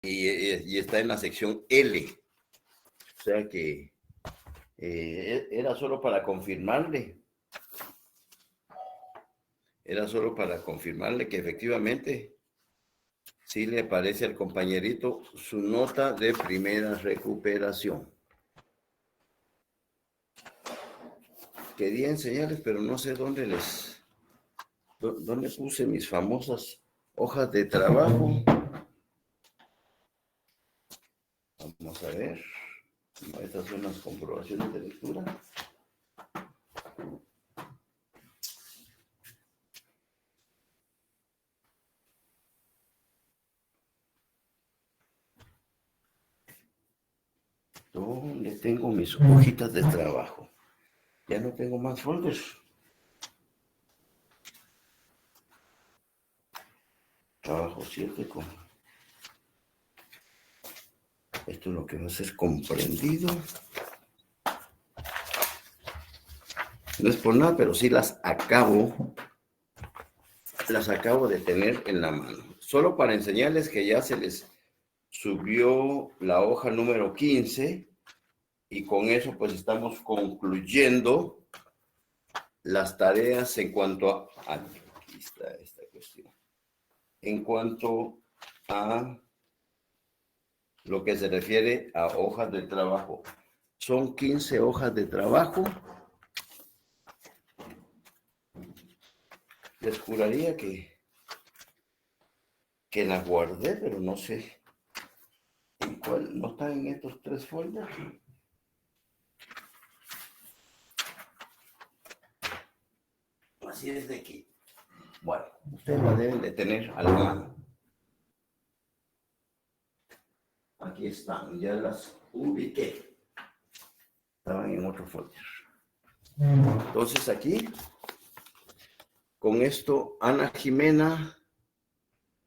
y está en la sección L. O sea que era solo para confirmarle. Era solo para confirmarle que efectivamente sí le aparece al compañerito su nota de primera recuperación. Quería enseñarles, pero no sé dónde puse mis famosas hojas de trabajo. Vamos a ver. Estas son las comprobaciones de lectura. ¿Dónde tengo mis hojitas de trabajo? Ya no tengo más folders. Trabajo 7 con... Esto es lo que va a ser comprendido. No es por nada, pero sí las acabo de tener en la mano. Solo para enseñarles que ya se les subió la hoja número 15 y con eso pues estamos concluyendo las tareas en cuanto a... Aquí está esta cuestión. En cuanto a lo que se refiere a hojas de trabajo. Son 15 hojas de trabajo. Les juraría que las guardé, pero no sé en cuál. ¿No están en estos 3 folders? Así es de que, bueno, ustedes la deben de tener a la mano. Aquí están, ya las ubiqué. Estaban en otro folder. Entonces aquí, con esto, Ana Jimena,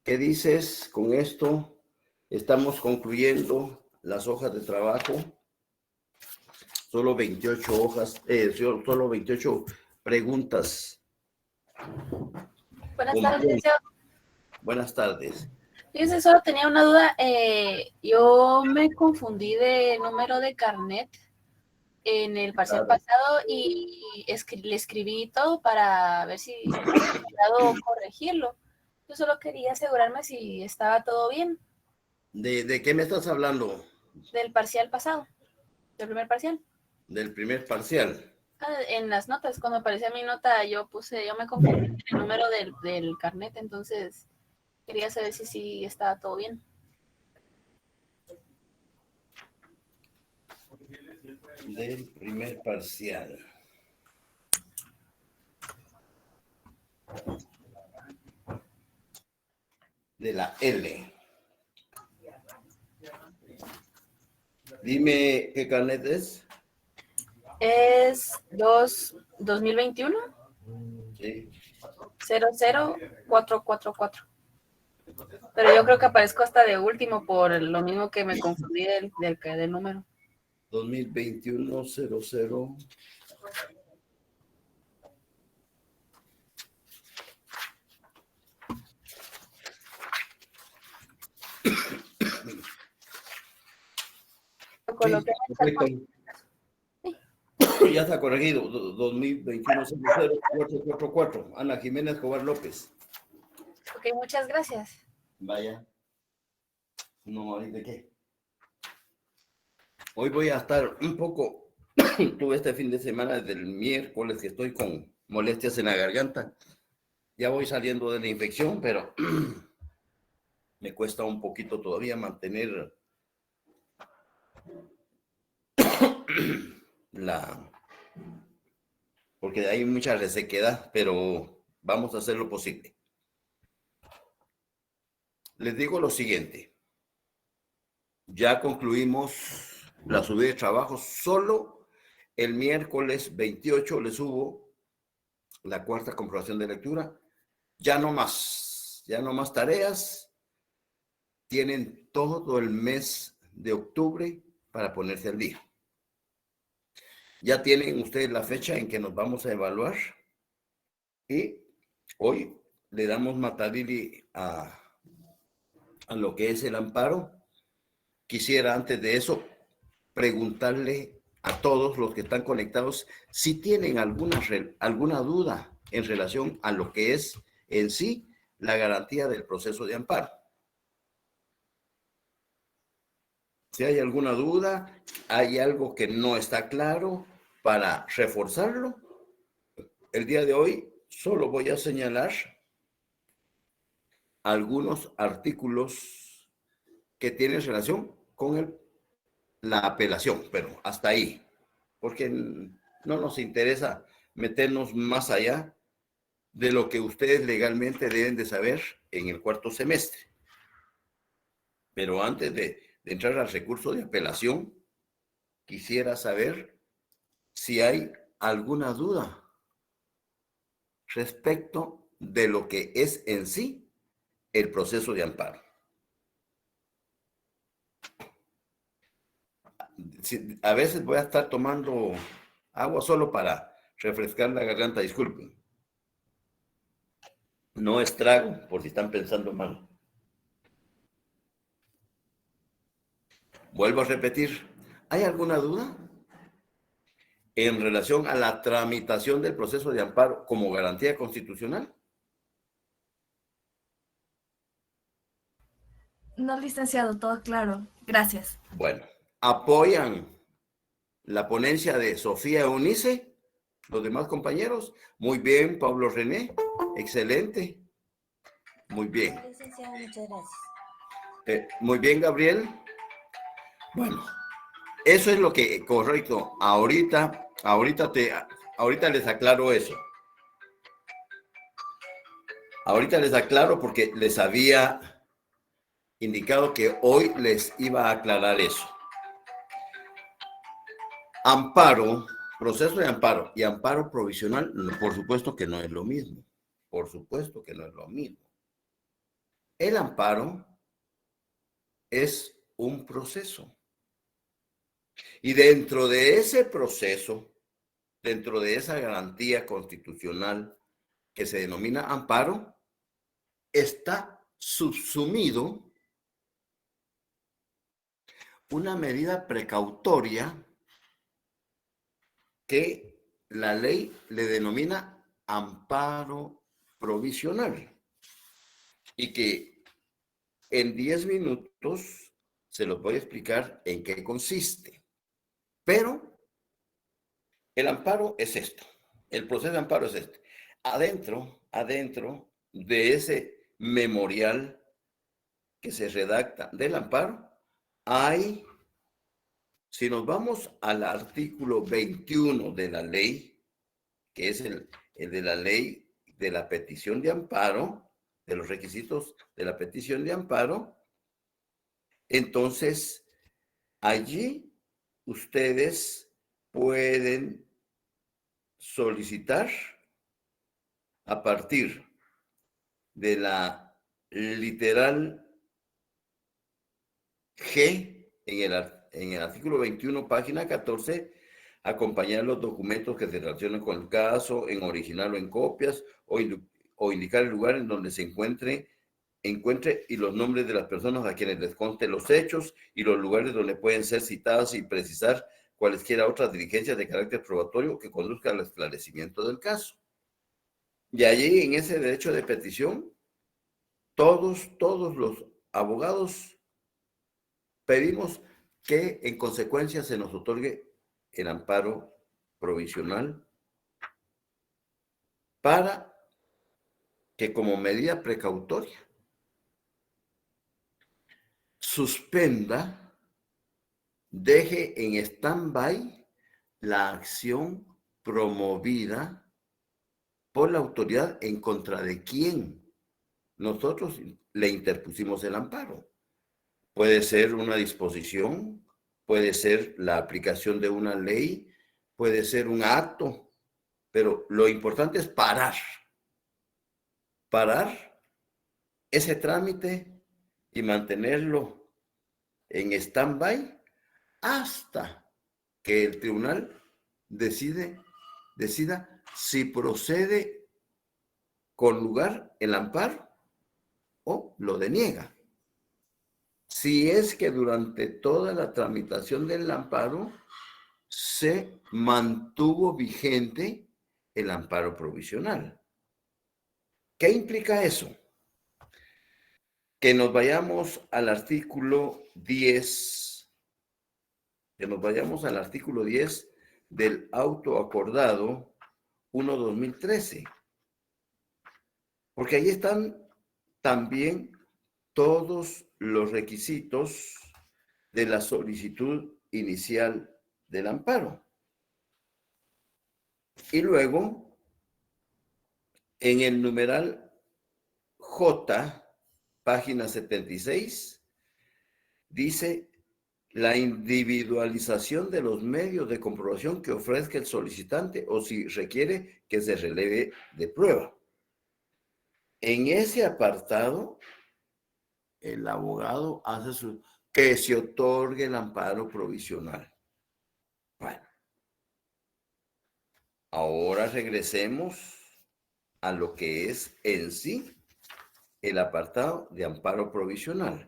¿qué dices? Con esto estamos concluyendo las hojas de trabajo. Solo 28 hojas, solo 28 preguntas. Buenas tardes, licenciado. Buenas tardes. Fíjese, solo tenía una duda. Yo me confundí de número de carnet en el parcial pasado y le escribí todo para ver si puedo corregirlo. Yo solo quería asegurarme si estaba todo bien. ¿De qué me estás hablando? Del parcial pasado, del primer parcial. Del primer parcial. En las notas, cuando aparecía mi nota, yo me confundí en el número del carnet, entonces quería saber si sí estaba todo bien. Del primer parcial. De la L. Dime qué carnet es. Es 2021. Sí. 00444. Pero yo creo que aparezco hasta de último por lo mismo que me confundí del número. 2021 00. Coloqué Perfecto. Ya está corregido. 2021 0444. Ana Jiménez Escobar López. Ok, muchas gracias. Vaya. No hay de qué. Hoy voy a estar un poco, tuve este fin de semana desde el miércoles que estoy con molestias en la garganta. Ya voy saliendo de la infección, pero me cuesta un poquito todavía mantener porque hay mucha resequedad, pero vamos a hacer lo posible. Les digo lo siguiente. Ya concluimos la subida de trabajo. Solo el miércoles 28 les subo la 4ª comprobación de lectura. Ya no más tareas. Tienen todo el mes de octubre para ponerse al día. Ya tienen ustedes la fecha en que nos vamos a evaluar. Y hoy le damos matadili a lo que es el amparo. quisiera antes de eso preguntarle a todos los que están conectados si tienen alguna duda en relación a lo que es en sí la garantía del proceso de amparo. Si hay alguna duda, hay algo que no está claro para reforzarlo, el día de hoy solo voy a señalar algunos artículos que tienen relación con la apelación, pero hasta ahí, porque no nos interesa meternos más allá de lo que ustedes legalmente deben de saber en el cuarto semestre. Pero antes de entrar al recurso de apelación, quisiera saber si hay alguna duda respecto de lo que es en sí el proceso de amparo. A veces voy a estar tomando agua solo para refrescar la garganta, disculpen. No es trago, por si están pensando mal. Vuelvo a repetir, ¿hay alguna duda en relación a la tramitación del proceso de amparo como garantía constitucional? No, licenciado, todo claro. Gracias. Bueno, ¿apoyan la ponencia de Sofía Eunice? ¿Los demás compañeros? Muy bien, Pablo René. Excelente. Muy bien. Licenciado, muchas gracias. Muy bien, Gabriel. Bueno, eso es lo que, correcto. Ahorita les aclaro eso. Ahorita les aclaro porque les había indicado que hoy les iba a aclarar eso. Amparo, proceso de amparo y amparo provisional, por supuesto que no es lo mismo. Por supuesto que no es lo mismo. El amparo es un proceso. Y dentro de ese proceso, dentro de esa garantía constitucional que se denomina amparo, está subsumido una medida precautoria que la ley le denomina amparo provisional y que en 10 minutos se los voy a explicar en qué consiste. Pero el amparo es esto, el proceso de amparo es este. Adentro de ese memorial que se redacta del amparo, hay, si nos vamos al artículo 21 de la ley, que es el de la ley de la petición de amparo, de los requisitos de la petición de amparo, entonces allí ustedes pueden solicitar a partir de la literal G en el artículo 21, página 14, acompañar los documentos que se relacionan con el caso en original o en copias o indicar el lugar en donde se encuentre y los nombres de las personas a quienes les conste los hechos y los lugares donde pueden ser citadas y precisar cualesquiera otras diligencias de carácter probatorio que conduzcan al esclarecimiento del caso. Y allí, en ese derecho de petición, todos los abogados pedimos que en consecuencia se nos otorgue el amparo provisional para que como medida precautoria suspenda, deje en stand-by la acción promovida por la autoridad en contra de quien nosotros le interpusimos el amparo. Puede ser una disposición, puede ser la aplicación de una ley, puede ser un acto, pero lo importante es parar ese trámite y mantenerlo en stand-by hasta que el tribunal decida si procede con lugar el amparo o lo deniega. si es que durante toda la tramitación del amparo se mantuvo vigente el amparo provisional. ¿Qué implica eso? Que nos vayamos al artículo 10, del auto acordado 1/2013, porque ahí están también todos los requisitos de la solicitud inicial del amparo. Y luego, en el numeral J, página 76, dice la individualización de los medios de comprobación que ofrezca el solicitante o si requiere que se releve de prueba. En ese apartado, el abogado hace que se otorgue el amparo provisional. Bueno, ahora regresemos a lo que es en sí el apartado de amparo provisional.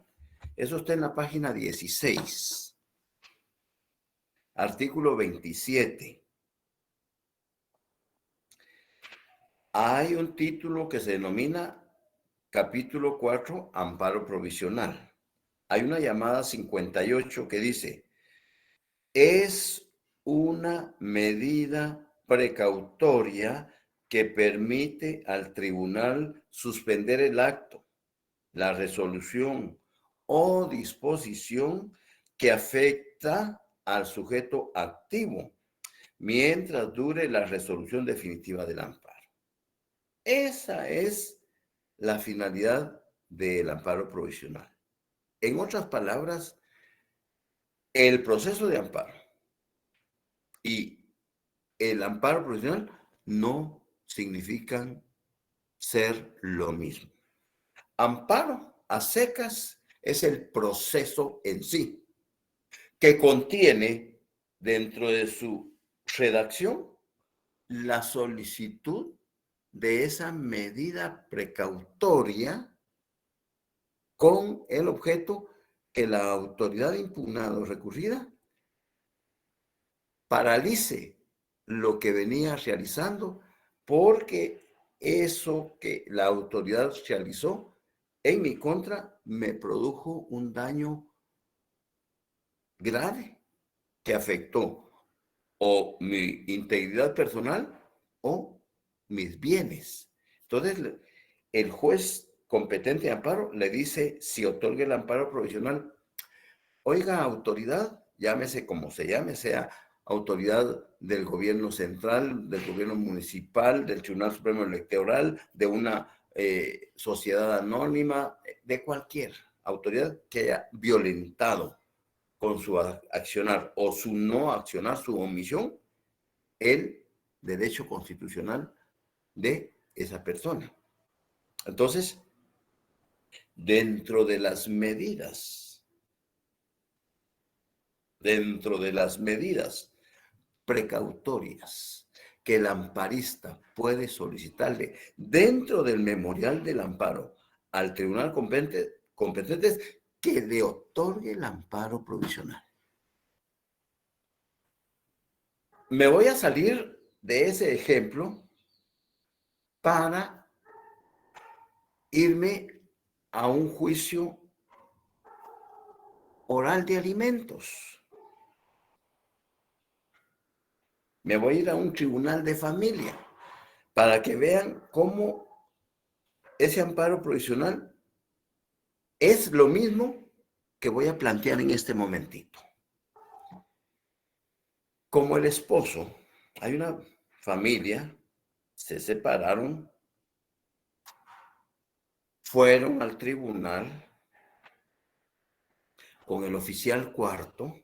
Eso está en la página 16, artículo 27. Hay un título que se denomina capítulo 4, amparo provisional. Hay una llamada 58 que dice, es una medida precautoria que permite al tribunal suspender el acto, la resolución o disposición que afecta al sujeto activo mientras dure la resolución definitiva del amparo. Esa es la finalidad del amparo provisional. En otras palabras, el proceso de amparo y el amparo provisional no significan ser lo mismo. Amparo a secas es el proceso en sí, que contiene dentro de su redacción la solicitud de esa medida precautoria con el objeto que la autoridad impugnada o recurrida paralice lo que venía realizando, porque eso que la autoridad realizó en mi contra me produjo un daño grave que afectó o mi integridad personal o mis bienes. Entonces, el juez competente de amparo le dice, si otorga el amparo provisional, oiga, autoridad, llámese como se llame, sea autoridad del gobierno central, del gobierno municipal, del Tribunal Supremo Electoral, de una sociedad anónima, de cualquier autoridad que haya violentado con su accionar o su no accionar, su omisión, el derecho constitucional de esa persona. Entonces, dentro de las medidas precautorias que el amparista puede solicitarle dentro del memorial del amparo al tribunal competente es que le otorgue el amparo provisional. Me voy a salir de ese ejemplo para irme a un juicio oral de alimentos. Me voy a ir a un tribunal de familia para que vean cómo ese amparo provisional es lo mismo que voy a plantear en este momentito. Como el esposo, hay una familia, se separaron, fueron al tribunal con el oficial cuarto,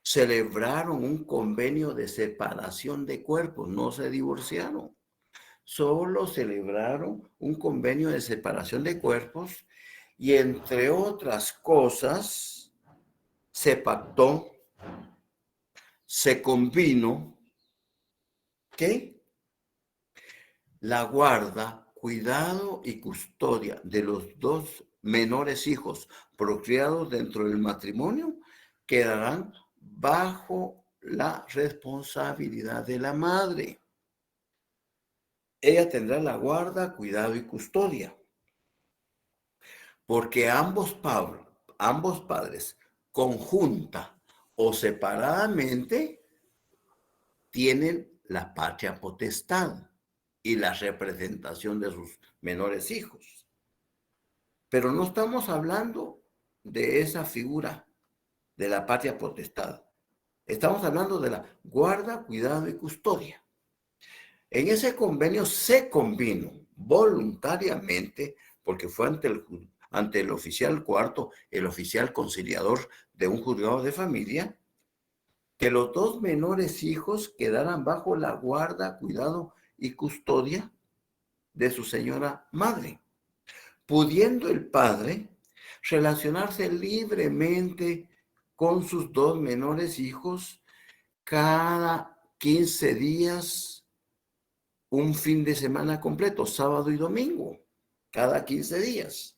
celebraron un convenio de separación de cuerpos, no se divorciaron, solo celebraron un convenio de separación de cuerpos y entre otras cosas se pactó, se convino que la guarda, cuidado y custodia de los dos menores hijos procreados dentro del matrimonio quedarán bajo la responsabilidad de la madre. Ella tendrá la guarda, cuidado y custodia, porque ambos padres, conjunta o separadamente, tienen la patria potestad y la representación de sus menores hijos. Pero no estamos hablando de esa figura de la patria potestad. Estamos hablando de la guarda, cuidado y custodia. En ese convenio se convino voluntariamente, porque fue ante el oficial cuarto, el oficial conciliador de un juzgado de familia, que los dos menores hijos quedaran bajo la guarda, cuidado y custodia de su señora madre, pudiendo el padre relacionarse libremente con sus dos menores hijos cada 15 días, un fin de semana completo, sábado y domingo, cada 15 días.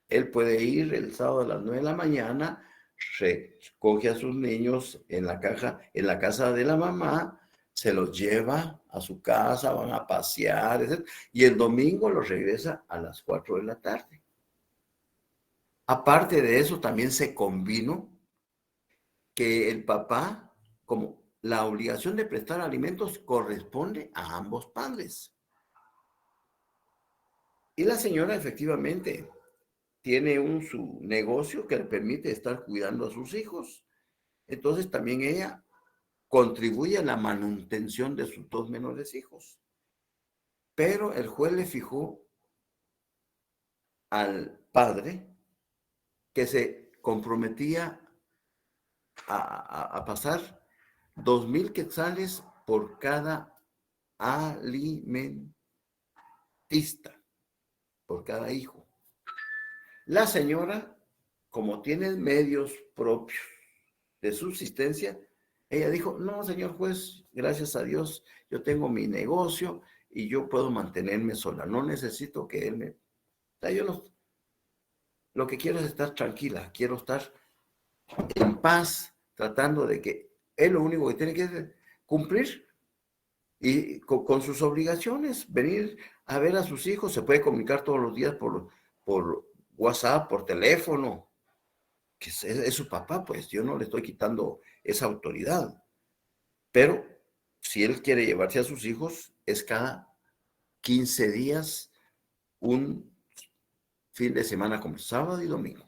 Él puede ir el sábado a las 9 de la mañana, recoge a sus niños en la casa de la mamá, se los lleva a su casa, van a pasear, etc. Y el domingo los regresa a las 4 de la tarde. Aparte de eso, también se convino que el papá, como la obligación de prestar alimentos corresponde a ambos padres. Y la señora efectivamente tiene su negocio que le permite estar cuidando a sus hijos. Entonces también ella contribuye a la manutención de sus dos menores hijos. Pero el juez le fijó al padre que se comprometía a pasar 2,000 quetzales por cada alimentista, por cada hijo. La señora, como tiene medios propios de subsistencia, ella dijo, no, señor juez, gracias a Dios, yo tengo mi negocio y yo puedo mantenerme sola, no necesito que él me... O sea, yo lo que quiero es estar tranquila, quiero estar en paz, tratando de que él lo único que tiene que hacer, cumplir y con sus obligaciones, venir a ver a sus hijos, se puede comunicar todos los días por WhatsApp, por teléfono, que es su papá, pues yo no le estoy quitando esa autoridad. Pero si él quiere llevarse a sus hijos, es cada 15 días, un fin de semana como sábado y domingo.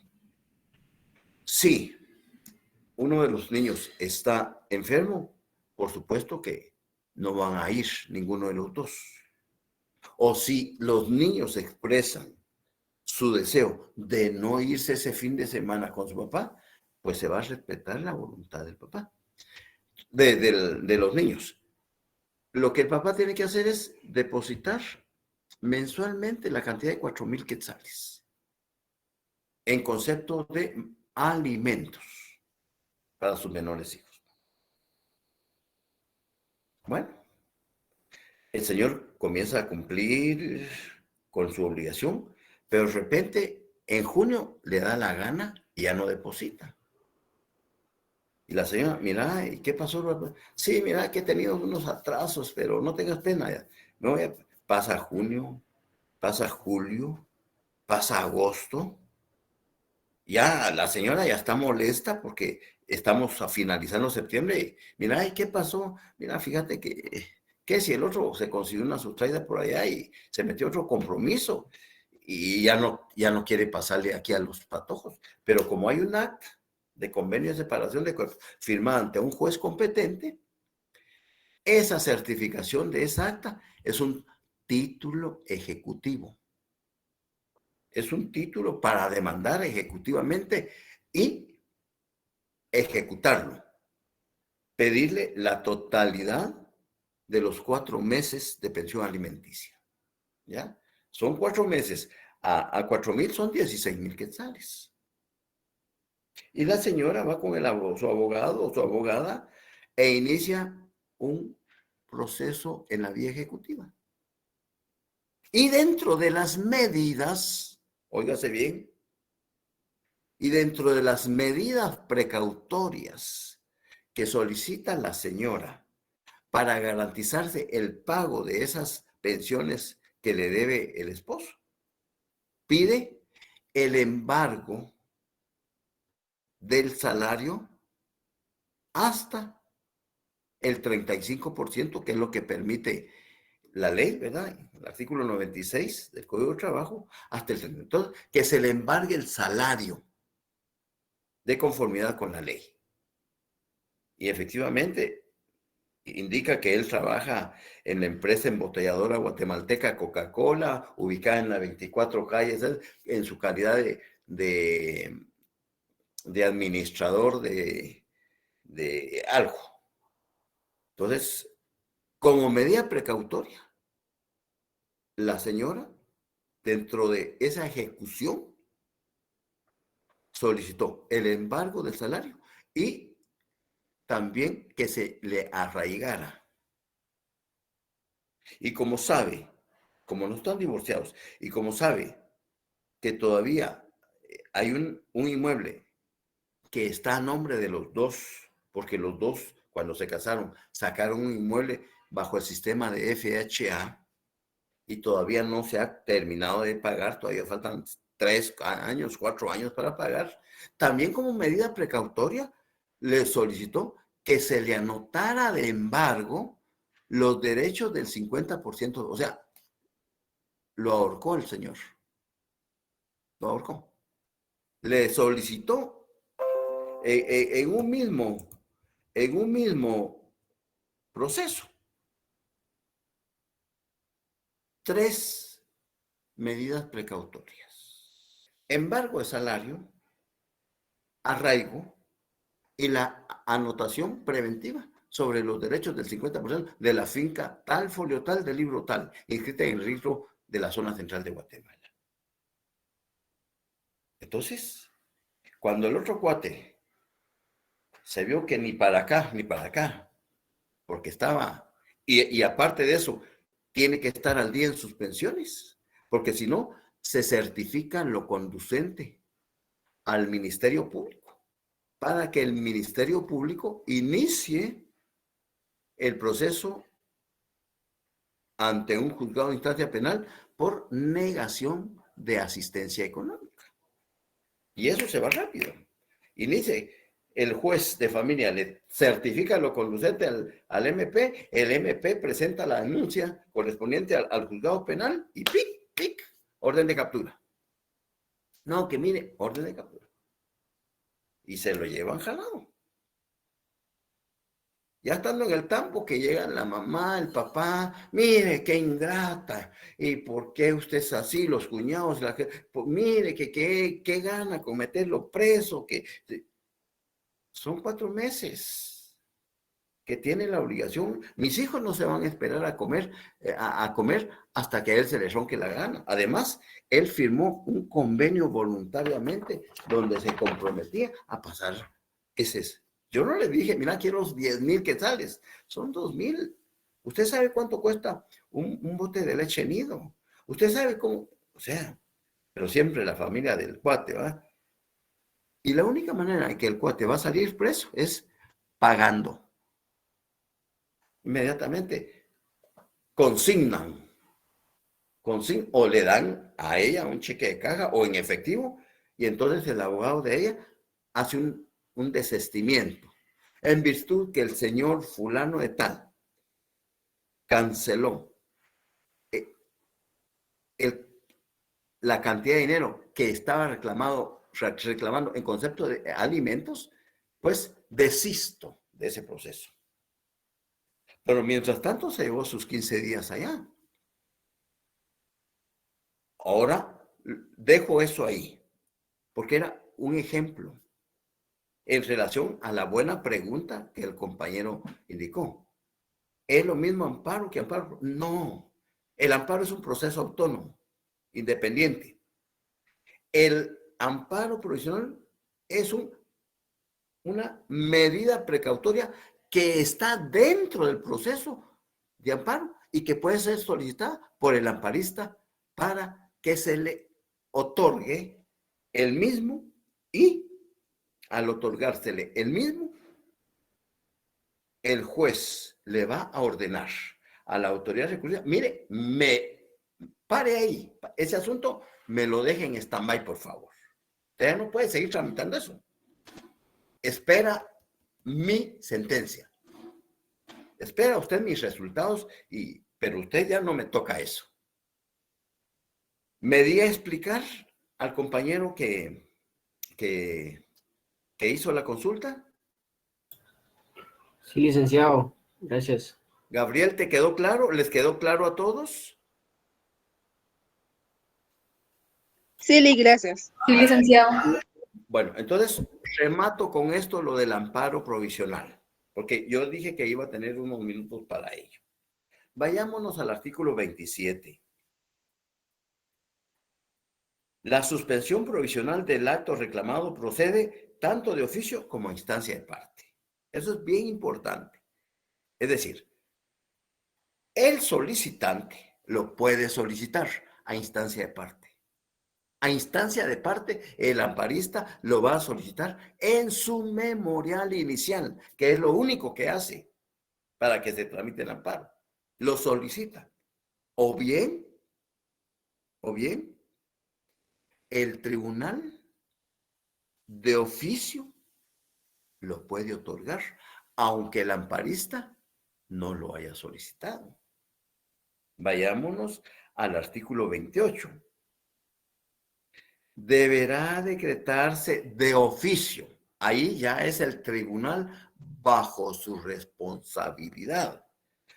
Si uno de los niños está enfermo, por supuesto que no van a ir ninguno de los dos. O si los niños expresan su deseo de no irse ese fin de semana con su papá, pues se va a respetar la voluntad del papá, de los niños. Lo que el papá tiene que hacer es depositar mensualmente la cantidad de 4,000 quetzales en concepto de alimentos para sus menores hijos. Bueno, el señor comienza a cumplir con su obligación, pero de repente en junio le da la gana y ya no deposita. Y la señora, mira, ¿y qué pasó? Sí, mira que he tenido unos atrasos, pero no tengas pena. Pasa junio, pasa julio, pasa agosto. Ya la señora ya está molesta porque estamos a finalizando septiembre. Y, mira, ¿y qué pasó? Mira, fíjate que si el otro se consiguió una sustraída por allá y se metió otro compromiso y ya no quiere pasarle aquí a los patojos. Pero como hay un acta de convenio de separación de cuerpos firmada ante un juez competente, esa certificación de esa acta es un título ejecutivo. Es un título para demandar ejecutivamente y ejecutarlo. Pedirle la totalidad de los 4 meses de pensión alimenticia. ¿Ya? Son 4 meses. A 4,000 son 16,000 quetzales. Y la señora va con su abogado o su abogada e inicia un proceso en la vía ejecutiva. Y dentro de las medidas, óigase bien, Y dentro de las medidas precautorias que solicita la señora para garantizarse el pago de esas pensiones que le debe el esposo, pide el embargo del salario hasta el 35%, que es lo que permite la ley, ¿verdad? El artículo 96 del Código de Trabajo, hasta el 30%. Entonces, que se le embargue el salario de conformidad con la ley. Y efectivamente indica que él trabaja en la empresa embotelladora guatemalteca Coca-Cola, ubicada en la 24 calles, en su calidad de administrador de algo. Entonces, como medida precautoria, la señora, dentro de esa ejecución, solicitó el embargo del salario y también que se le arraigara. Y como sabe, como no están divorciados, y como sabe que todavía hay un inmueble que está a nombre de los dos, porque los dos, cuando se casaron, sacaron un inmueble bajo el sistema de FHA y todavía no se ha terminado de pagar, todavía faltan 3 años, 4 años para pagar. También como medida precautoria le solicitó que se le anotara de embargo los derechos del 50%, o sea, lo ahorcó el señor, lo ahorcó. Le solicitó en un mismo proceso 3 medidas precautorias: embargo de salario, arraigo y la anotación preventiva sobre los derechos del 50% de la finca tal, folio tal, del libro tal, inscrita en el registro de la zona central de Guatemala. Entonces, cuando el otro cuate se vio que ni para acá, porque estaba, y aparte de eso, tiene que estar al día en sus pensiones, porque si no, se certifica lo conducente al Ministerio Público, para que el Ministerio Público inicie el proceso ante un juzgado de instancia penal por negación de asistencia económica. Y eso se va rápido. Inicie, el juez de familia le certifica lo conducente al MP, el MP presenta la denuncia correspondiente al juzgado penal y ¡pic! Orden de captura. No, que mire, orden de captura. Y se lo llevan jalado. Ya estando en el campo, que llegan la mamá, el papá, mire qué ingrata, y por qué usted es así, los cuñados, pues, mire que qué gana con meterlo preso, que son 4 meses que tiene la obligación. Mis hijos no se van a esperar a comer hasta que a él se le ronque la gana. Además, él firmó un convenio voluntariamente donde se comprometía a pasar ese. Yo no le dije, mira, quiero 10,000 quetzales, son 2,000. ¿Usted sabe cuánto cuesta un bote de leche nido? ¿Usted sabe cómo? O sea, pero siempre la familia del cuate, ¿va? Y la única manera en que el cuate va a salir preso es pagando. Inmediatamente consignan o le dan a ella un cheque de caja o en efectivo, y entonces el abogado de ella hace un desistimiento, en virtud que el señor fulano de tal canceló la cantidad de dinero que estaba reclamando en concepto de alimentos, pues desisto de ese proceso. Pero mientras tanto se llevó sus 15 días allá. Ahora dejo eso ahí, porque era un ejemplo en relación a la buena pregunta que el compañero indicó. ¿Es lo mismo amparo que amparo? No, el amparo es un proceso autónomo, independiente. El amparo provisional es una medida precautoria que está dentro del proceso de amparo y que puede ser solicitada por el amparista para que se le otorgue el mismo Y al otorgársele el mismo, el juez le va a ordenar a la autoridad recurrida, mire, pare ahí, ese asunto me lo deje en stand-by, por favor. Usted ya no puede seguir tramitando eso. Espera mi sentencia. Espera usted mis resultados, pero usted ya no me toca eso. Me di a explicar al compañero que hizo la consulta. Sí, licenciado. Gracias. Gabriel, ¿te quedó claro? ¿Les quedó claro a todos? Sí, Lee, gracias. Sí, licenciado. Bueno, entonces remato con esto lo del amparo provisional, porque yo dije que iba a tener unos minutos para ello. Vayámonos al artículo 27. La suspensión provisional del acto reclamado procede tanto de oficio como a instancia de parte. Eso es bien importante. Es decir, el solicitante lo puede solicitar a instancia de parte. A instancia de parte, el amparista lo va a solicitar en su memorial inicial, que es lo único que hace para que se tramite el amparo. Lo solicita. O bien, el tribunal de oficio lo puede otorgar, aunque el amparista no lo haya solicitado. Vayámonos al artículo 28. Deberá decretarse de oficio. Ahí ya es el tribunal bajo su responsabilidad.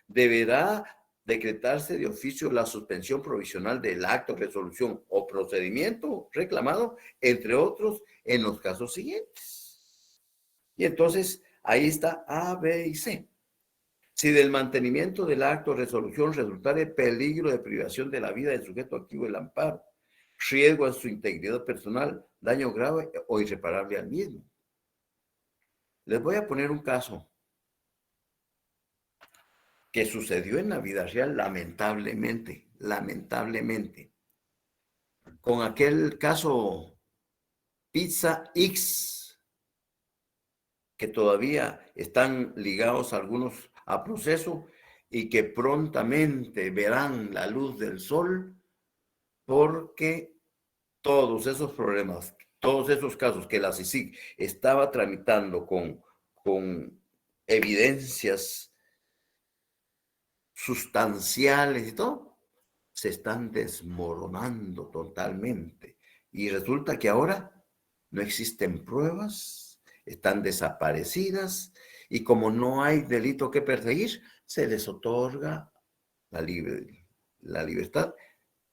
Deberá decretarse de oficio la suspensión provisional del acto, resolución o procedimiento reclamado, entre otros, en los casos siguientes. Y entonces, ahí está A, B y C. Si del mantenimiento del acto, resolución, resultare peligro de privación de la vida del sujeto activo del amparo, riesgo a su integridad personal, daño grave o irreparable al mismo. Les voy a poner un caso que sucedió en la vida real, lamentablemente, con aquel caso Pizza X, que todavía están ligados algunos a proceso y que prontamente verán la luz del sol, porque todos esos problemas, todos esos casos que la CICIG estaba tramitando con evidencias sustanciales y todo, se están desmoronando totalmente. Y resulta que ahora no existen pruebas, están desaparecidas, y como no hay delito que perseguir, se les otorga la libertad.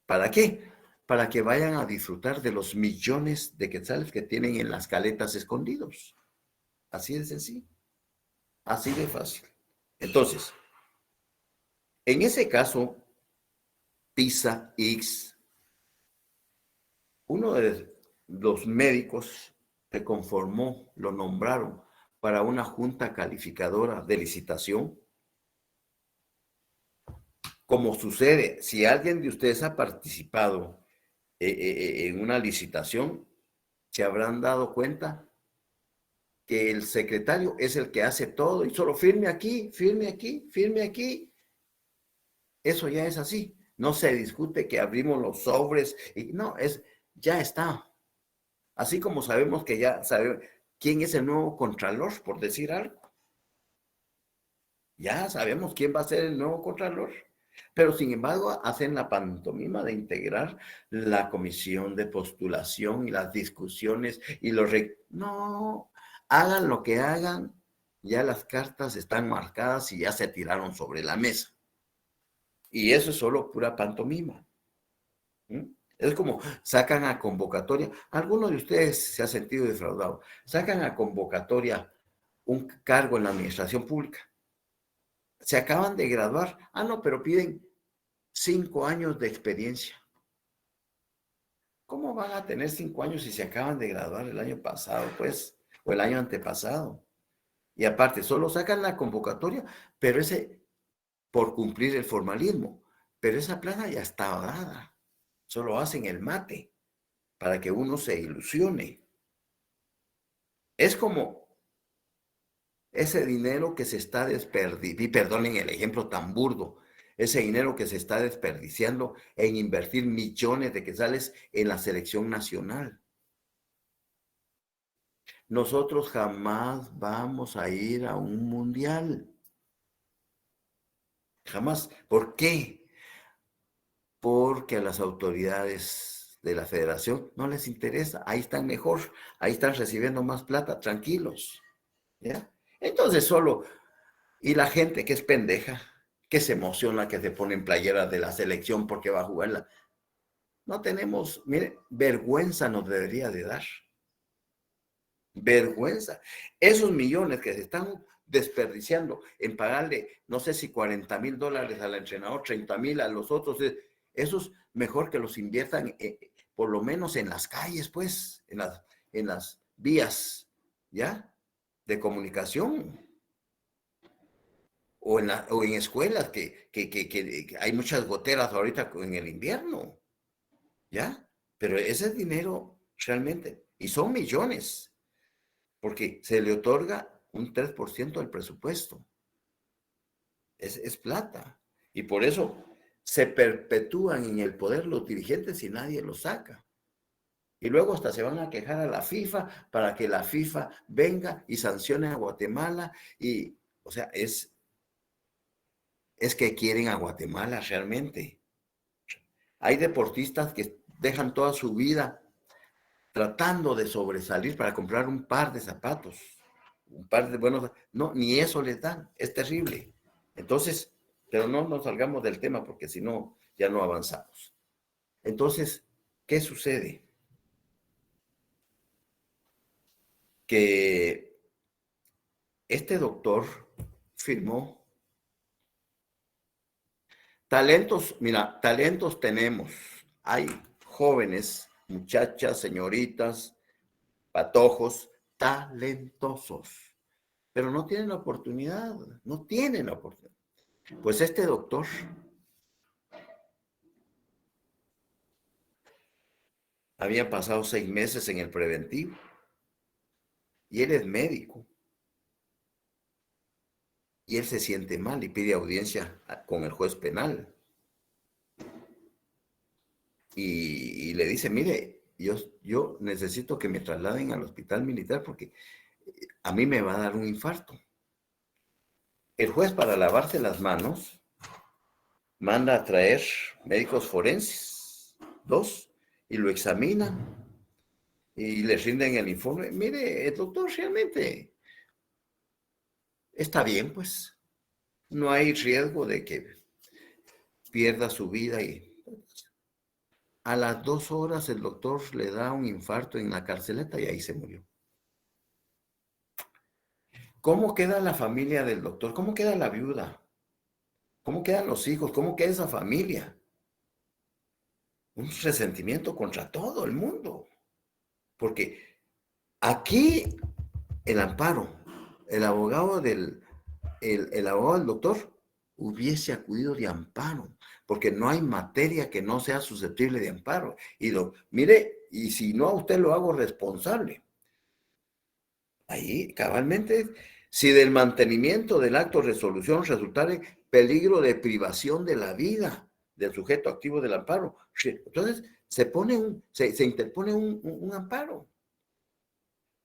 ¿Para qué? Para que vayan a disfrutar de los millones de quetzales que tienen en las caletas escondidos. Así de sencillo. Así de fácil. Entonces, en ese caso, Pizza X, uno de los médicos que conformó, lo nombraron para una junta calificadora de licitación. Como sucede, si alguien de ustedes ha participado en una licitación, se habrán dado cuenta que el secretario es el que hace todo y solo firme aquí, firme aquí, firme aquí. Eso ya es así. No se discute que abrimos los sobres. No, ya está. Así como sabemos que ya sabemos quién es el nuevo contralor, por decir algo. Ya sabemos quién va a ser el nuevo contralor. Pero sin embargo hacen la pantomima de integrar la comisión de postulación y las discusiones y no, hagan lo que hagan, ya las cartas están marcadas y ya se tiraron sobre la mesa. Y eso es solo pura pantomima. Es como sacan a convocatoria, alguno de ustedes se ha sentido defraudado, sacan a convocatoria un cargo en la administración pública. Se acaban de graduar. No, pero piden 5 años de experiencia. ¿Cómo van a tener 5 años si se acaban de graduar el año pasado, pues, o el año antepasado? Y aparte, solo sacan la convocatoria, pero por cumplir el formalismo. Pero esa plaza ya estaba dada. Solo hacen el mate para que uno se ilusione. Es como ese dinero que se está desperdiciando, y perdonen el ejemplo tan burdo, ese dinero que se está desperdiciando en invertir millones de quetzales en la selección nacional. Nosotros jamás vamos a ir a un mundial. Jamás. ¿Por qué? Porque a las autoridades de la federación no les interesa. Ahí están mejor, ahí están recibiendo más plata, tranquilos. ¿Ya? Entonces solo, y la gente que es pendeja, que se emociona, que se pone en playeras de la selección porque va a jugarla. No tenemos, mire, vergüenza nos debería de dar. Vergüenza. Esos millones que se están desperdiciando en pagarle, no sé si $40,000 al entrenador, 30,000 a los otros, esos mejor que los inviertan por lo menos en las calles, pues, en las vías, ¿ya? De comunicación. O en escuelas, que hay muchas goteras ahorita en el invierno, ¿ya? Pero ese dinero realmente, y son millones, porque se le otorga un 3% del presupuesto. Es plata. Y por eso se perpetúan en el poder los dirigentes y nadie los saca. Y luego hasta se van a quejar a la FIFA para que la FIFA venga y sancione a Guatemala. Y, o sea, es que quieren a Guatemala realmente. Hay deportistas que dejan toda su vida tratando de sobresalir para comprar un par de zapatos, un par de buenos, no, ni eso les dan, es terrible. Entonces, pero no nos salgamos del tema porque si no, ya no avanzamos. Entonces, ¿qué sucede? Que este doctor firmó talentos, mira, talentos tenemos. Hay jóvenes, muchachas, señoritas, patojos, talentosos, pero no tienen la oportunidad, no tienen la oportunidad. Pues este doctor había pasado 6 meses en el preventivo y él es médico y él se siente mal y pide audiencia con el juez penal. Y le dice, mire, yo necesito que me trasladen al hospital militar porque a mí me va a dar un infarto. El juez, para lavarse las manos, manda a traer médicos forenses, 2, y lo examinan y le rinden el informe. Mire, el doctor realmente está bien, pues. No hay riesgo de que pierda su vida y a las 2 horas el doctor le da un infarto en la carceleta y ahí se murió. ¿Cómo queda la familia del doctor? ¿Cómo queda la viuda? ¿Cómo quedan los hijos? ¿Cómo queda esa familia? Un resentimiento contra todo el mundo. Porque aquí el amparo, el abogado del doctor hubiese acudido de amparo, porque no hay materia que no sea susceptible de amparo. Y mire, y si no a usted lo hago responsable. Ahí, cabalmente, si del mantenimiento del acto de resolución resultare peligro de privación de la vida del sujeto activo del amparo, entonces se interpone un amparo.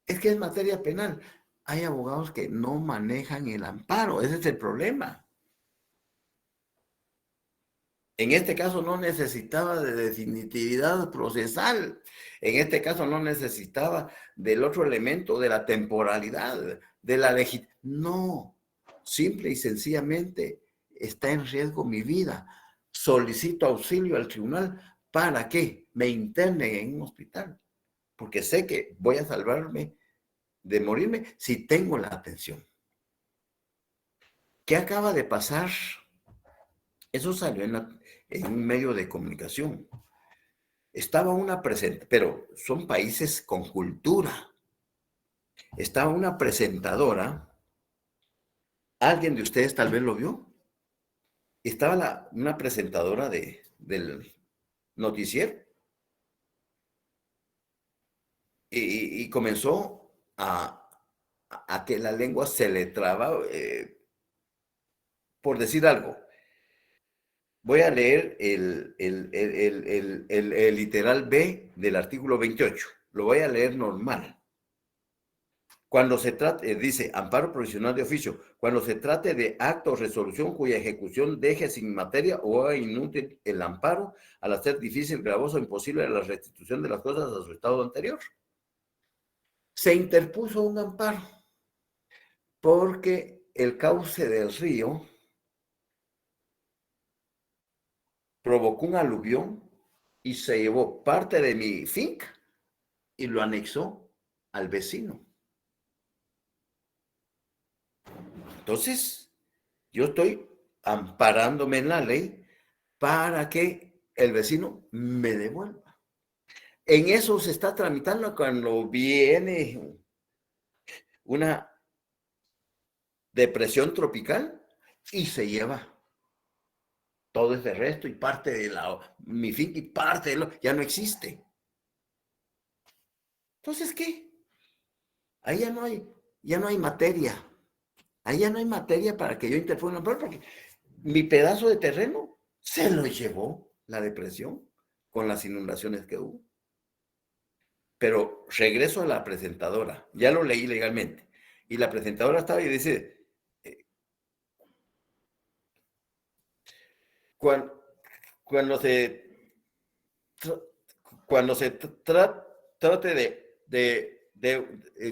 Es que es materia penal. Hay abogados que no manejan el amparo, ese es el problema. En este caso no necesitaba de definitividad procesal. En este caso no necesitaba del otro elemento, de la temporalidad, de la legitimidad. No, simple y sencillamente está en riesgo mi vida. Solicito auxilio al tribunal para que me internen en un hospital, porque sé que voy a salvarme de morirme si tengo la atención. ¿Qué acaba de pasar? Eso salió en un medio de comunicación. Estaba una presentación, pero son países con cultura. Estaba una presentadora, alguien de ustedes tal vez lo vio. Estaba una presentadora del noticiero y comenzó a a que la lengua se le traba, por decir algo. Voy a leer el literal B del artículo 28. Lo voy a leer normal. Cuando se trate, dice, amparo provisional de oficio, cuando se trate de acto o resolución cuya ejecución deje sin materia o haga inútil el amparo al hacer difícil, gravoso o imposible la restitución de las cosas a su estado anterior. Se interpuso un amparo porque el cauce del río provocó un aluvión y se llevó parte de mi finca y lo anexó al vecino. Entonces, yo estoy amparándome en la ley para que el vecino me devuelva. En eso se está tramitando cuando viene una depresión tropical y se lleva todo ese resto y parte de mi finca y parte de ya no existe. Entonces, ¿qué? Ahí ya no hay materia. Ahí ya no hay materia para que yo interponga, porque mi pedazo de terreno se lo llevó la depresión con las inundaciones que hubo. Pero regreso a la presentadora, ya lo leí legalmente, y la presentadora estaba y dice, cuando se trate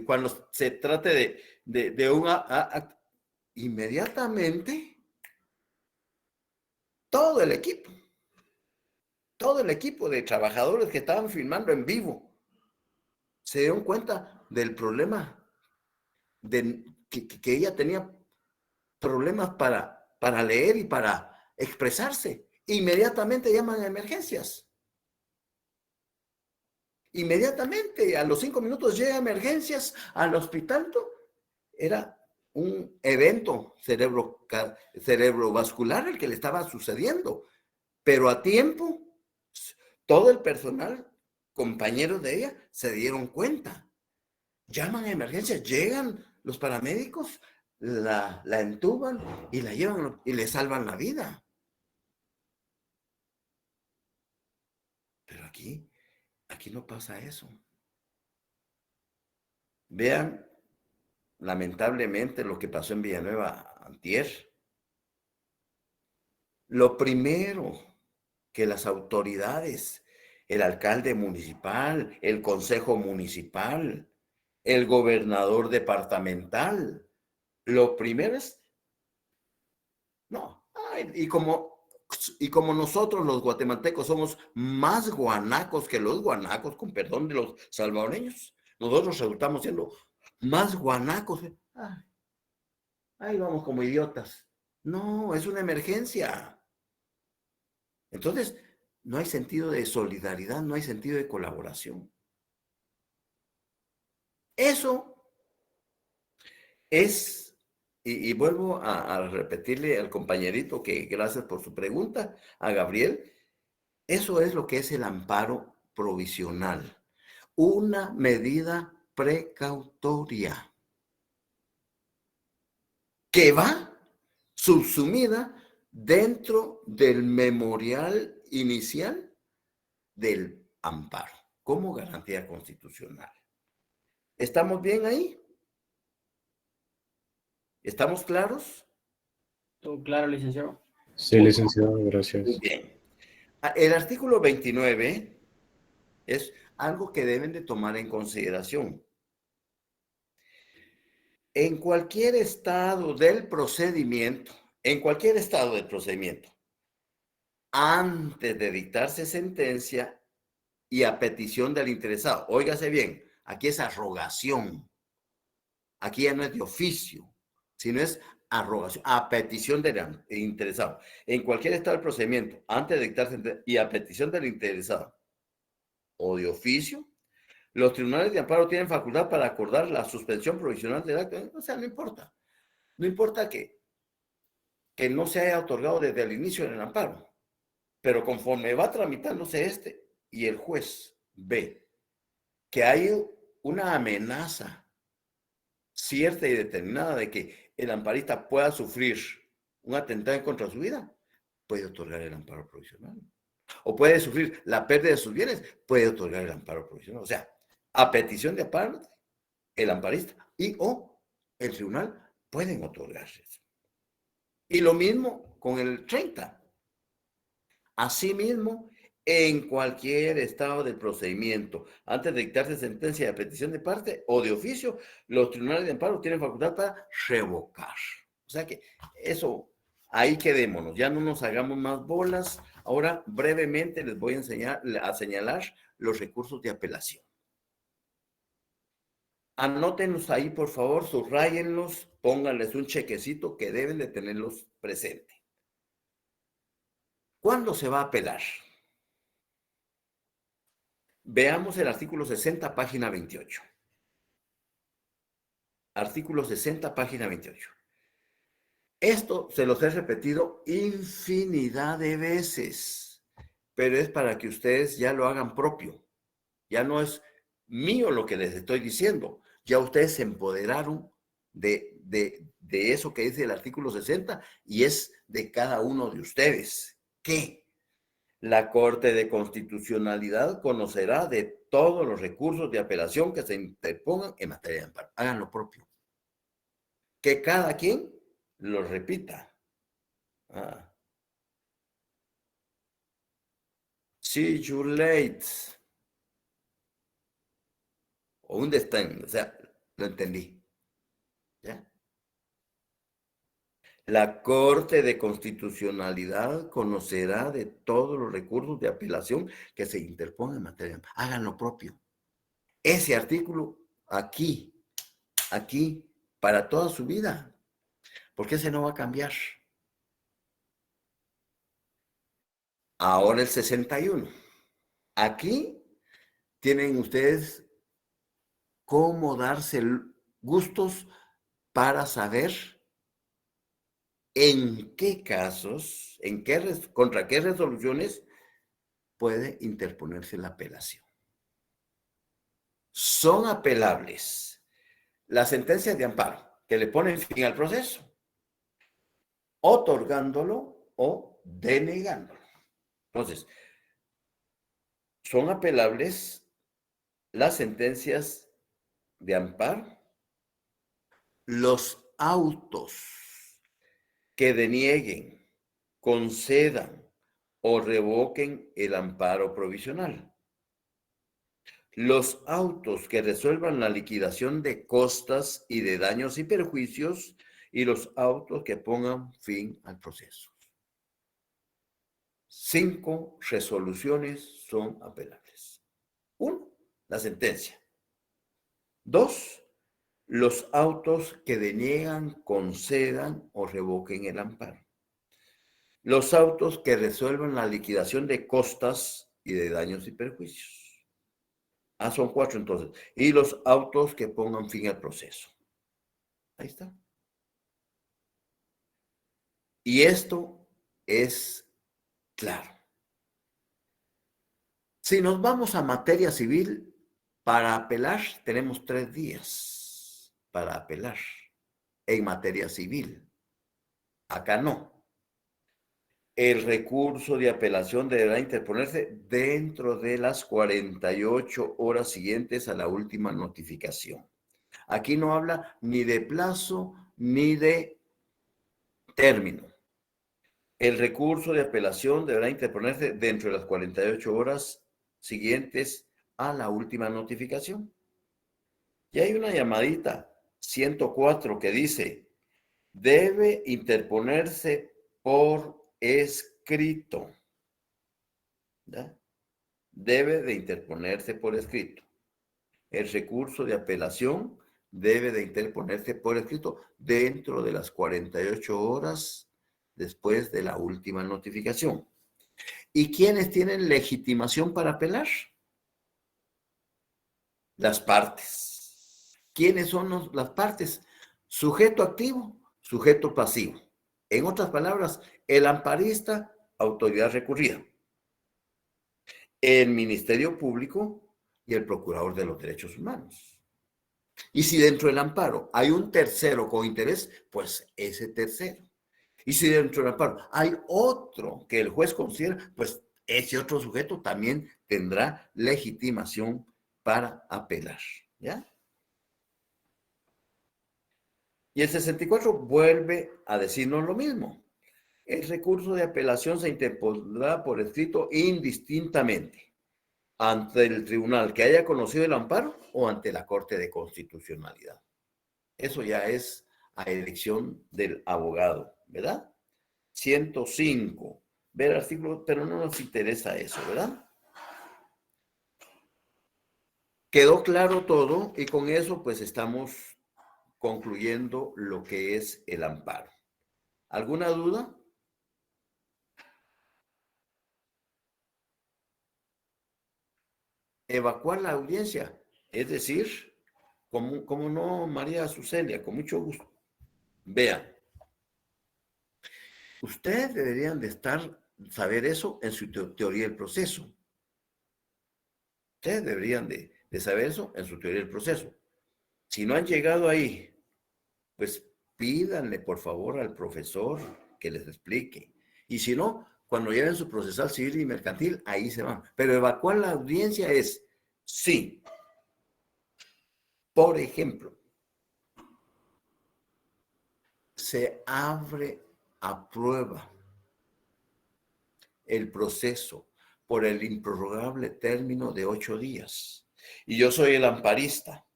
cuando se trate de inmediatamente todo el equipo de trabajadores que estaban filmando en vivo se dieron cuenta del problema, que ella tenía problemas para leer y para expresarse. Inmediatamente llaman a emergencias. Inmediatamente, a los 5 minutos llega a emergencias al hospital. Era un evento cerebrovascular el que le estaba sucediendo, pero a tiempo, todo el personal, compañeros de ella, se dieron cuenta. Llaman a emergencias, llegan los paramédicos, la entuban y la llevan y le salvan la vida. Pero aquí no pasa eso. Vean, lamentablemente, lo que pasó en Villanueva antier. Lo primero que las autoridades, el alcalde municipal, el consejo municipal, el gobernador departamental, lo primero es, no, y como nosotros los guatemaltecos somos más guanacos que los guanacos, con perdón de los salvadoreños, nosotros resultamos siendo más guanacos. Ahí vamos como idiotas. No, es una emergencia. Entonces, no hay sentido de solidaridad, no hay sentido de colaboración. Eso es, y vuelvo a repetirle al compañerito que gracias por su pregunta, a Gabriel, eso es lo que es el amparo provisional, una medida precautoria que va subsumida dentro del memorial inicial del amparo como garantía constitucional. ¿Estamos bien ahí? ¿Estamos claros? ¿Todo claro, licenciado? Sí, licenciado, gracias. Muy bien. El artículo 29 es algo que deben de tomar en consideración. En cualquier estado del procedimiento, antes de dictarse sentencia y a petición del interesado, óigase bien, aquí es arrogación, aquí ya no es de oficio, sino es arrogación, a petición del interesado. En cualquier estado del procedimiento, antes de dictarse sentencia y a petición del interesado o de oficio, los tribunales de amparo tienen facultad para acordar la suspensión provisional del acto. O sea, no importa. No importa que no se haya otorgado desde el inicio del amparo. Pero conforme va tramitándose y el juez ve que hay una amenaza cierta y determinada de que el amparista pueda sufrir un atentado en contra de su vida, puede otorgar el amparo provisional. O puede sufrir la pérdida de sus bienes, puede otorgar el amparo provisional. O sea, a petición de amparo, el amparista y o el tribunal pueden otorgarse. Y lo mismo con el 30. Asimismo, en cualquier estado del procedimiento, antes de dictarse sentencia de petición de parte o de oficio, los tribunales de amparo tienen facultad para revocar. O sea que eso, ahí quedémonos, ya no nos hagamos más bolas. Ahora, brevemente les voy a señalar los recursos de apelación. Anótenlos ahí, por favor, subrayenlos, pónganles un chequecito que deben de tenerlos presente. ¿Cuándo se va a apelar? Veamos el artículo 60, página 28. Artículo 60, página 28. Esto se los he repetido infinidad de veces, pero es para que ustedes ya lo hagan propio. Ya no es mío lo que les estoy diciendo. Ya ustedes se empoderaron de eso que dice el artículo 60 y es de cada uno de ustedes. ¿Qué? La Corte de Constitucionalidad conocerá de todos los recursos de apelación que se interpongan en materia de amparo. Hagan lo propio. Que cada quien lo repita. See you late. O un destino. O sea, lo entendí. ¿Ya? La Corte de Constitucionalidad conocerá de todos los recursos de apelación que se interpongan en materia de amparo. Hagan lo propio. Ese artículo aquí, para toda su vida. Porque ese no va a cambiar. Ahora el 61. Aquí tienen ustedes cómo darse gustos para saber en qué casos, contra qué resoluciones puede interponerse la apelación. Son apelables las sentencias de amparo que le ponen fin al proceso, otorgándolo o denegándolo. Entonces, son apelables las sentencias de amparo, los autos que denieguen, concedan o revoquen el amparo provisional, los autos que resuelvan la liquidación de costas y de daños y perjuicios y los autos que pongan fin al proceso. 5 resoluciones son apelables. 1, la sentencia. 2, los autos que deniegan, concedan o revoquen el amparo. Los autos que resuelvan la liquidación de costas y de daños y perjuicios. Son 4 entonces. Y los autos que pongan fin al proceso. Ahí está. Y esto es claro. Si nos vamos a materia civil, para apelar tenemos 3 días para apelar en materia civil. Acá no. El recurso de apelación deberá interponerse dentro de las 48 horas siguientes a la última notificación. Aquí no habla ni de plazo ni de término. El recurso de apelación deberá interponerse dentro de las 48 horas siguientes a la última notificación. Y hay una llamadita 104 que dice, debe interponerse por escrito. ¿Ya? Debe de interponerse por escrito. El recurso de apelación debe de interponerse por escrito dentro de las 48 horas después de la última notificación. ¿Y quiénes tienen legitimación para apelar? Las partes. ¿Quiénes son las partes? Sujeto activo, sujeto pasivo. En otras palabras, el amparista, autoridad recurrida. El Ministerio Público y el Procurador de los Derechos Humanos. Y si dentro del amparo hay un tercero con interés, pues ese tercero. Y si dentro del amparo hay otro que el juez considera, pues ese otro sujeto también tendrá legitimación para apelar. ¿Ya? Y el 64 vuelve a decirnos lo mismo. El recurso de apelación se interpondrá por escrito indistintamente ante el tribunal que haya conocido el amparo o ante la Corte de Constitucionalidad. Eso ya es a elección del abogado, ¿verdad? 105. Ver artículo, pero no nos interesa eso, ¿verdad? Quedó claro todo y con eso pues estamos concluyendo lo que es el amparo. ¿Alguna duda? Evacuar la audiencia, es decir, como no, María Azucelia, con mucho gusto. Vean, ustedes deberían de saber eso en su teoría del proceso. Ustedes deberían de saber eso en su teoría del proceso. Si no han llegado ahí, pues pídanle por favor al profesor que les explique. Y si no, cuando lleven su procesal civil y mercantil, ahí se van. Pero evacuar la audiencia es, sí. Por ejemplo, se abre a prueba el proceso por el improrrogable término de 8 días. Y yo soy el amparista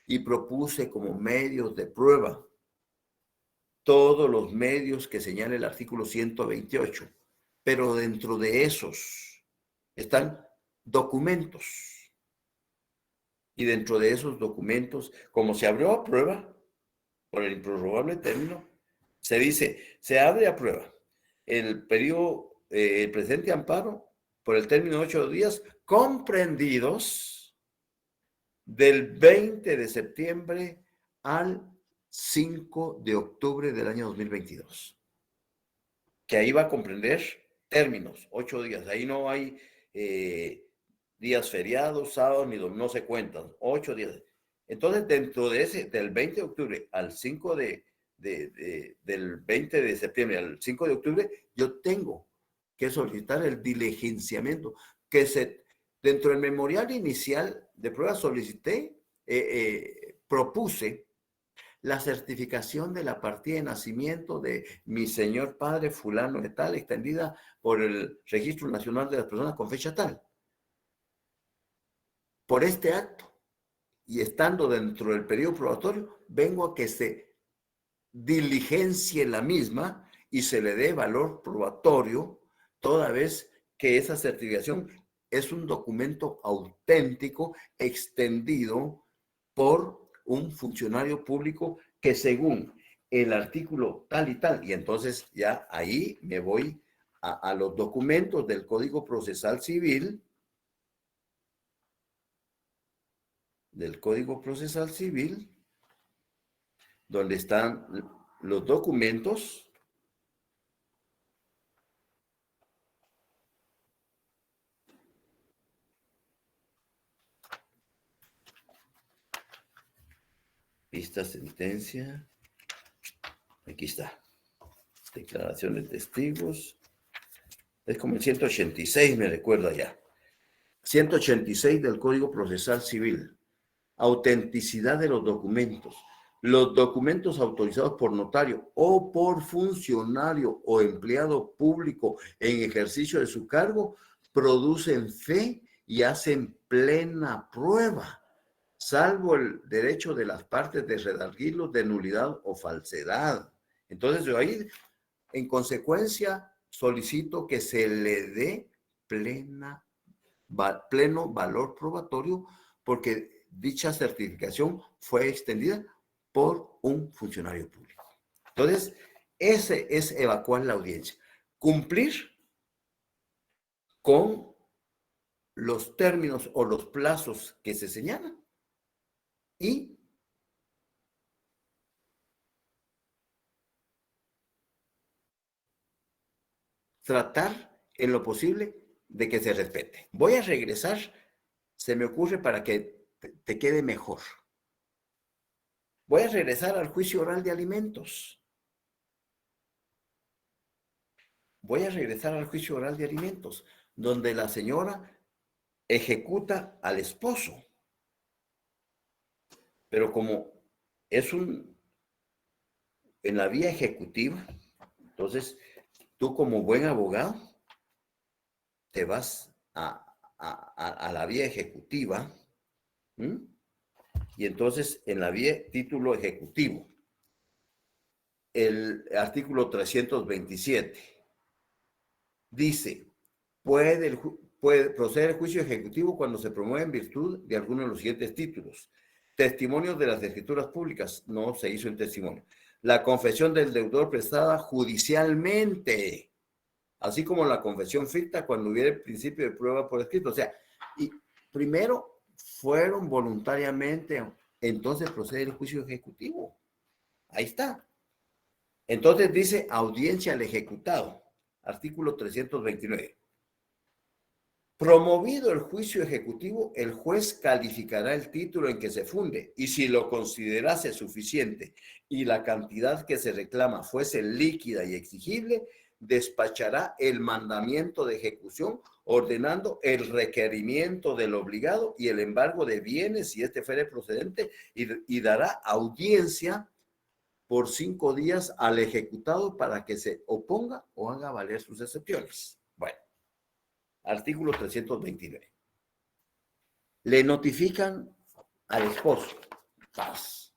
y propuse como medios de prueba todos los medios que señala el artículo 128, pero dentro de esos están documentos. Y dentro de esos documentos, como se abrió a prueba por el improrrogable término, se dice, se abre a prueba el periodo, el presente amparo por el término de 8 días comprendidos del 20 de septiembre al 5 de octubre del año 2022. Que ahí va a comprender términos, 8 días. Ahí no hay días feriados, sábados, ni no se cuentan, 8 días. Entonces, dentro de ese, del 20 de octubre al 5 del 20 de septiembre al 5 de octubre, yo tengo que solicitar el diligenciamiento, dentro del memorial inicial de prueba solicité, propuse la certificación de la partida de nacimiento de mi señor padre fulano de tal, extendida por el Registro Nacional de las Personas con fecha tal. Por este acto, y estando dentro del periodo probatorio, vengo a que se diligencie la misma y se le dé valor probatorio, toda vez que esa certificación es un documento auténtico extendido por un funcionario público que según el artículo tal y tal, y entonces ya ahí me voy a los documentos del Código Procesal Civil, donde están los documentos vista sentencia, aquí está, declaración de testigos, es como el 186, me recuerda ya, 186 del Código Procesal Civil, autenticidad de los documentos autorizados por notario o por funcionario o empleado público en ejercicio de su cargo producen fe y hacen plena prueba, salvo el derecho de las partes de redarguirlos de nulidad o falsedad. Entonces yo ahí, en consecuencia, solicito que se le dé pleno valor probatorio porque dicha certificación fue extendida por un funcionario público. Entonces, ese es evacuar la audiencia. Cumplir con los términos o los plazos que se señalan y tratar en lo posible de que se respete. Voy a regresar, se me ocurre para que te quede mejor. Voy a regresar al juicio oral de alimentos. Voy a regresar al juicio oral de alimentos, donde la señora ejecuta al esposo. Pero como es en la vía ejecutiva, entonces tú como buen abogado te vas a la vía ejecutiva, ¿m? Y entonces en la vía título ejecutivo, el artículo 327 dice, puede proceder el juicio ejecutivo cuando se promueve en virtud de alguno de los siguientes títulos. Testimonios de las escrituras públicas, no se hizo en testimonio. La confesión del deudor prestada judicialmente, así como la confesión ficta cuando hubiera el principio de prueba por escrito. O sea, y primero fueron voluntariamente, entonces procede el juicio ejecutivo. Ahí está. Entonces dice audiencia al ejecutado, artículo 329. Promovido el juicio ejecutivo, el juez calificará el título en que se funde y si lo considerase suficiente y la cantidad que se reclama fuese líquida y exigible, despachará el mandamiento de ejecución ordenando el requerimiento del obligado y el embargo de bienes si este fuere procedente y dará audiencia por 5 días al ejecutado para que se oponga o haga valer sus excepciones. Bueno. Artículo 329. Le notifican al esposo. Paz.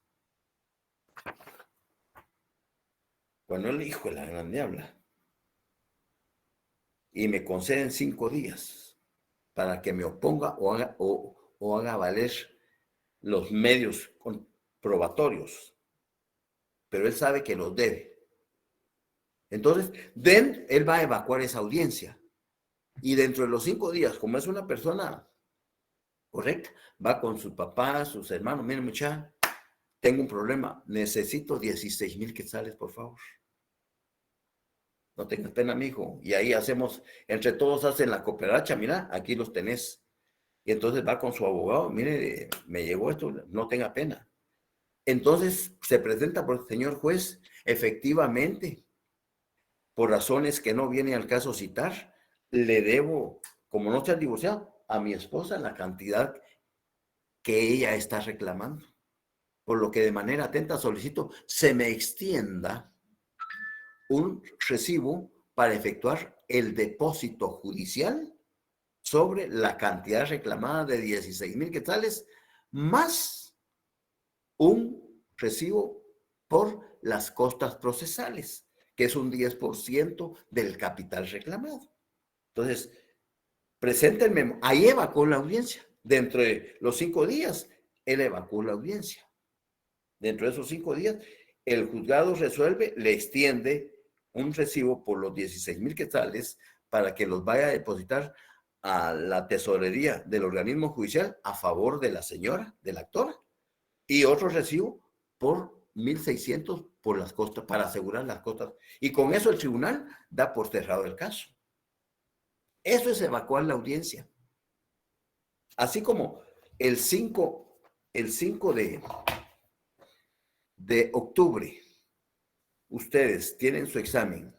Cuando el hijo de la gran diabla. Y me conceden 5 días para que me oponga o haga valer los medios probatorios. Pero él sabe que los debe. Entonces, él va a evacuar esa audiencia. Y dentro de los 5 días, como es una persona correcta, va con sus papás, sus hermanos, miren muchacha, tengo un problema, necesito 16,000 quetzales, por favor. No tengas pena, mijo. Y ahí hacemos, entre todos hacen la cooperacha, mira, aquí los tenés. Y entonces va con su abogado, mire, me llegó esto, no tenga pena. Entonces se presenta por el señor juez, efectivamente, por razones que no viene al caso citar, le debo, como no se han divorciado, a mi esposa la cantidad que ella está reclamando. Por lo que de manera atenta solicito se me extienda un recibo para efectuar el depósito judicial sobre la cantidad reclamada de 16,000 quetzales, más un recibo por las costas procesales, que es un 10% del capital reclamado. Entonces, presenta el memo. Ahí evacuó la audiencia. Dentro de los 5 días, él evacuó la audiencia. Dentro de esos 5 días, el juzgado resuelve, le extiende un recibo por los 16,000 quetzales para que los vaya a depositar a la tesorería del organismo judicial a favor de la señora, de la actora, y otro recibo por 1,600 por las costas, para asegurar las costas. Y con eso el tribunal da por cerrado el caso. Eso es evacuar la audiencia. Así como el 5 de octubre, ustedes tienen su examen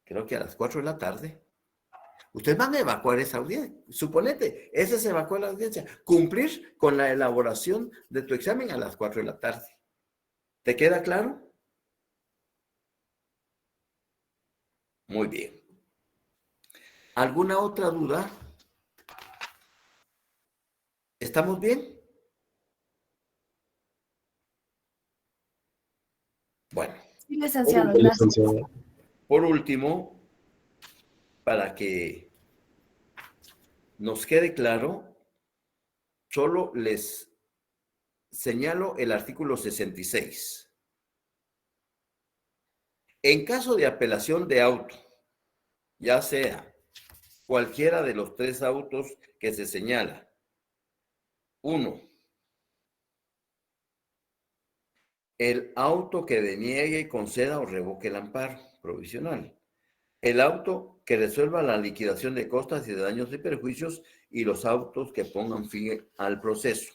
creo que a las 4 de la tarde, ustedes van a evacuar esa audiencia. Suponete, ese se evacúa la audiencia. Cumplir con la elaboración de tu examen a las 4 de la tarde. ¿Te queda claro? Muy bien. ¿Alguna otra duda? ¿Estamos bien? Bueno. Sí, licenciado, gracias. Licenciado. Por último, para que nos quede claro, solo les señalo el artículo 66. En caso de apelación de auto, ya sea cualquiera de los 3 autos que se señala. 1. El auto que deniegue, conceda o revoque el amparo provisional. El auto que resuelva la liquidación de costas y de daños y perjuicios y los autos que pongan fin al proceso.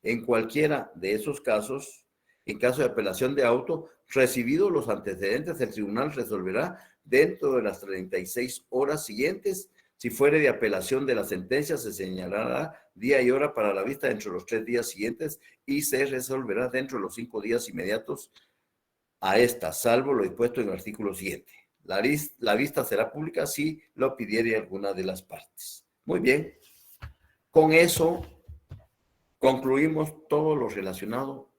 En cualquiera de esos casos, en caso de apelación de auto, recibidos los antecedentes, el tribunal resolverá dentro de las 36 horas siguientes. Si fuere de apelación de la sentencia, se señalará día y hora para la vista dentro de los 3 días siguientes y se resolverá dentro de los 5 días inmediatos a esta, salvo lo dispuesto en el artículo siguiente. La vista será pública si lo pidiere alguna de las partes. Muy bien. Con eso concluimos todo lo relacionado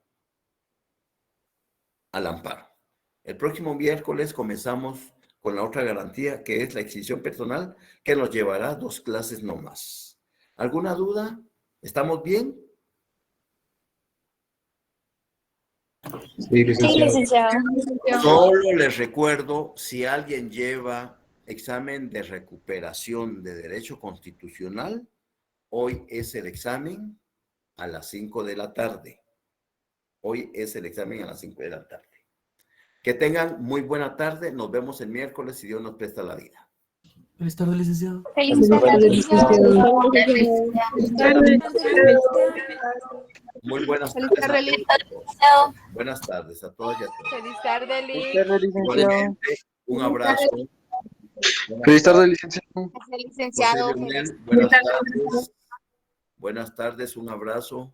al amparo. El próximo miércoles comenzamos con la otra garantía, que es la exhibición personal, que nos llevará 2 clases no más. ¿Alguna duda? ¿Estamos bien? Sí, licenciado. Solo les recuerdo, si alguien lleva examen de recuperación de derecho constitucional, hoy es el examen a las 5 de la tarde. Hoy es el examen a las 5 de la tarde. Que tengan muy buena tarde. Nos vemos el miércoles si Dios nos presta la vida. Feliz tarde, licenciado. Feliz tarde, licenciado. Muy buenas Feliz tardes. tarde, A licenciado. todos. Buenas tardes a todas y a todos. Feliz tarde, Liz. Igualmente, un abrazo. Feliz tarde, licenciado. Licenciado. José Leonel, buenas tardes. Buenas tardes, un abrazo.